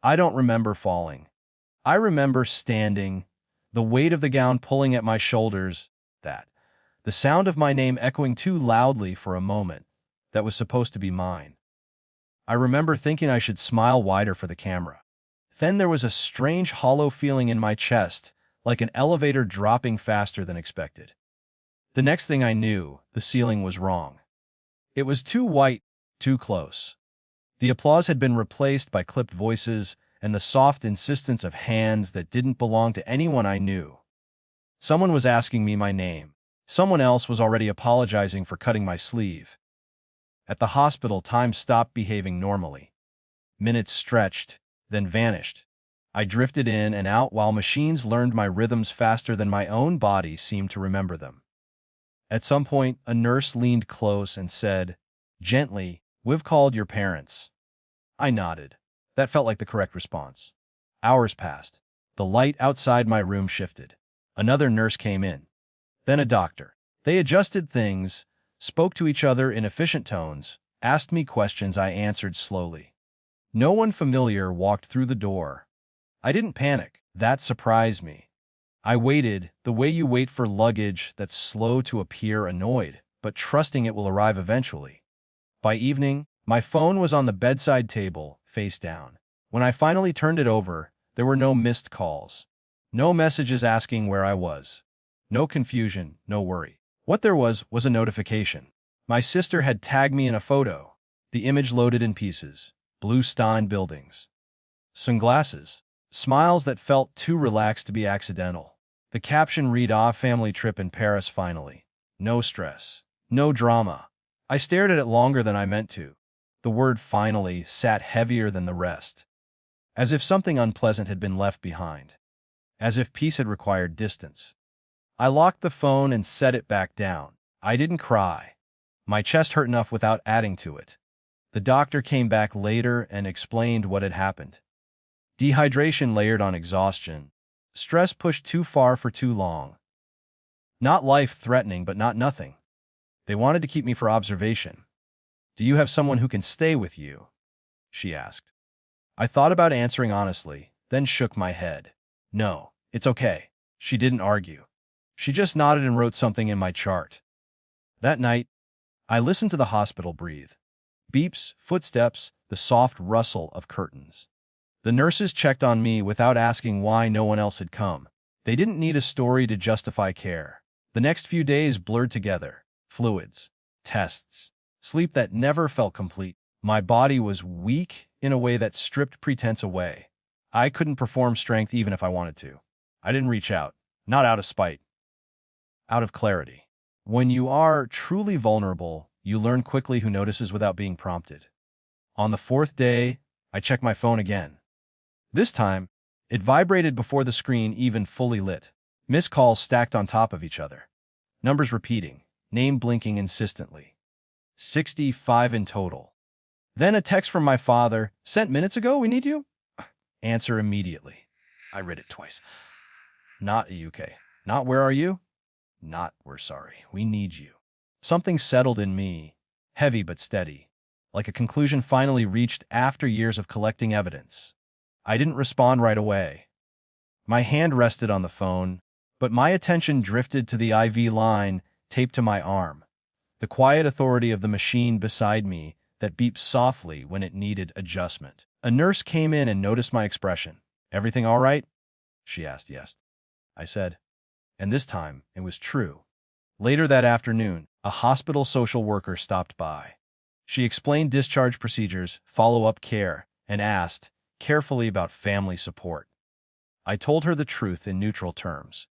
I don't remember falling. I remember standing, the weight of the gown pulling at my shoulders, the sound of my name echoing too loudly for a moment that was supposed to be mine. I remember thinking I should smile wider for the camera. Then there was a strange hollow feeling in my chest, like an elevator dropping faster than expected. The next thing I knew, the ceiling was wrong. It was too white, too close. The applause had been replaced by clipped voices and the soft insistence of hands that didn't belong to anyone I knew. Someone was asking me my name. Someone else was already apologizing for cutting my sleeve. At the hospital, time stopped behaving normally. Minutes stretched, then vanished. I drifted in and out while machines learned my rhythms faster than my own body seemed to remember them. At some point, a nurse leaned close and said, gently, "We've called your parents." I nodded. That felt like the correct response. Hours passed. The light outside my room shifted. Another nurse came in. Then a doctor. They adjusted things, spoke to each other in efficient tones, asked me questions I answered slowly. No one familiar walked through the door. I didn't panic. That surprised me. I waited, the way you wait for luggage that's slow to appear, annoyed, but trusting it will arrive eventually. By evening, my phone was on the bedside table, face down. When I finally turned it over, there were no missed calls. No messages asking where I was. No confusion, no worry. What there was a notification. My sister had tagged me in a photo. The image loaded in pieces. Blue Stein buildings. Sunglasses. Smiles that felt too relaxed to be accidental. The caption read, "Ah, family trip in Paris finally." No stress. No drama. I stared at it longer than I meant to. The word "finally" sat heavier than the rest. As if something unpleasant had been left behind. As if peace had required distance. I locked the phone and set it back down. I didn't cry. My chest hurt enough without adding to it. The doctor came back later and explained what had happened. Dehydration layered on exhaustion. Stress pushed too far for too long. Not life-threatening, but not nothing. They wanted to keep me for observation. "Do you have someone who can stay with you?" she asked. I thought about answering honestly, then shook my head. "No, it's okay." She didn't argue. She just nodded and wrote something in my chart. That night, I listened to the hospital breathe. Beeps, footsteps, the soft rustle of curtains. The nurses checked on me without asking why no one else had come. They didn't need a story to justify care. The next few days blurred together. Fluids, tests, sleep that never felt complete. My body was weak in a way that stripped pretense away. I couldn't perform strength even if I wanted to. I didn't reach out, not out of spite. Out of clarity. When you are truly vulnerable, you learn quickly who notices without being prompted. On the fourth day, I checked my phone again. This time, it vibrated before the screen even fully lit. Missed calls stacked on top of each other. Numbers repeating, name blinking insistently. 65 in total. Then a text from my father, "Sent minutes ago, we need you?" Answer immediately. I read it twice. Not UK. Not "Where are you?" Not "We're sorry. We need you." Something settled in me, heavy but steady, like a conclusion finally reached after years of collecting evidence. I didn't respond right away. My hand rested on the phone, but my attention drifted to the IV line taped to my arm, the quiet authority of the machine beside me that beeped softly when it needed adjustment. A nurse came in and noticed my expression. "Everything all right?" she asked. "Yes," I said. And this time, it was true. Later that afternoon, a hospital social worker stopped by. She explained discharge procedures, follow-up care, and asked carefully about family support. I told her the truth in neutral terms.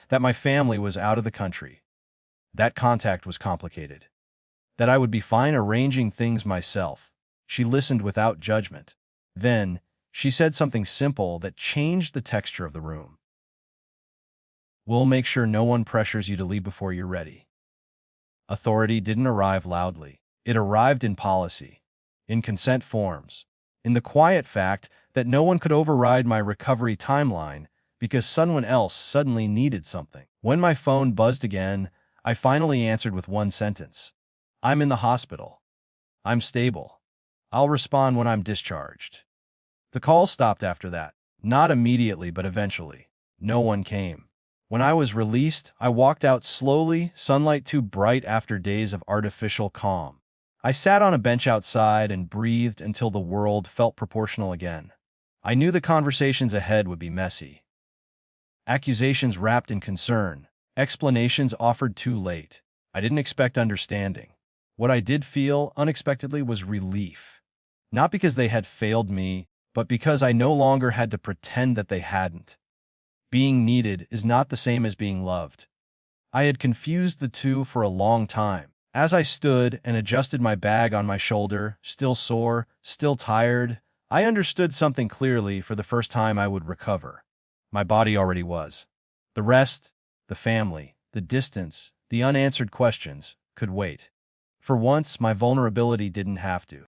That my family was out of the country. That contact was complicated. That I would be fine arranging things myself. She listened without judgment. Then, she said something simple that changed the texture of the room. "We'll make sure no one pressures you to leave before you're ready." Authority didn't arrive loudly. It arrived in policy, in consent forms, in the quiet fact that no one could override my recovery timeline because someone else suddenly needed something. When my phone buzzed again, I finally answered with one sentence. "I'm in the hospital. I'm stable. I'll respond when I'm discharged." The call stopped after that. Not immediately, but eventually. No one came. When I was released, I walked out slowly, sunlight too bright after days of artificial calm. I sat on a bench outside and breathed until the world felt proportional again. I knew the conversations ahead would be messy. Accusations wrapped in concern, explanations offered too late. I didn't expect understanding. What I did feel, unexpectedly, was relief. Not because they had failed me, but because I no longer had to pretend that they hadn't. Being needed is not the same as being loved. I had confused the two for a long time. As I stood and adjusted my bag on my shoulder, still sore, still tired, I understood something clearly. For the first time I would recover. My body already was. The rest, the family, the distance, the unanswered questions, could wait. For once, my vulnerability didn't have to.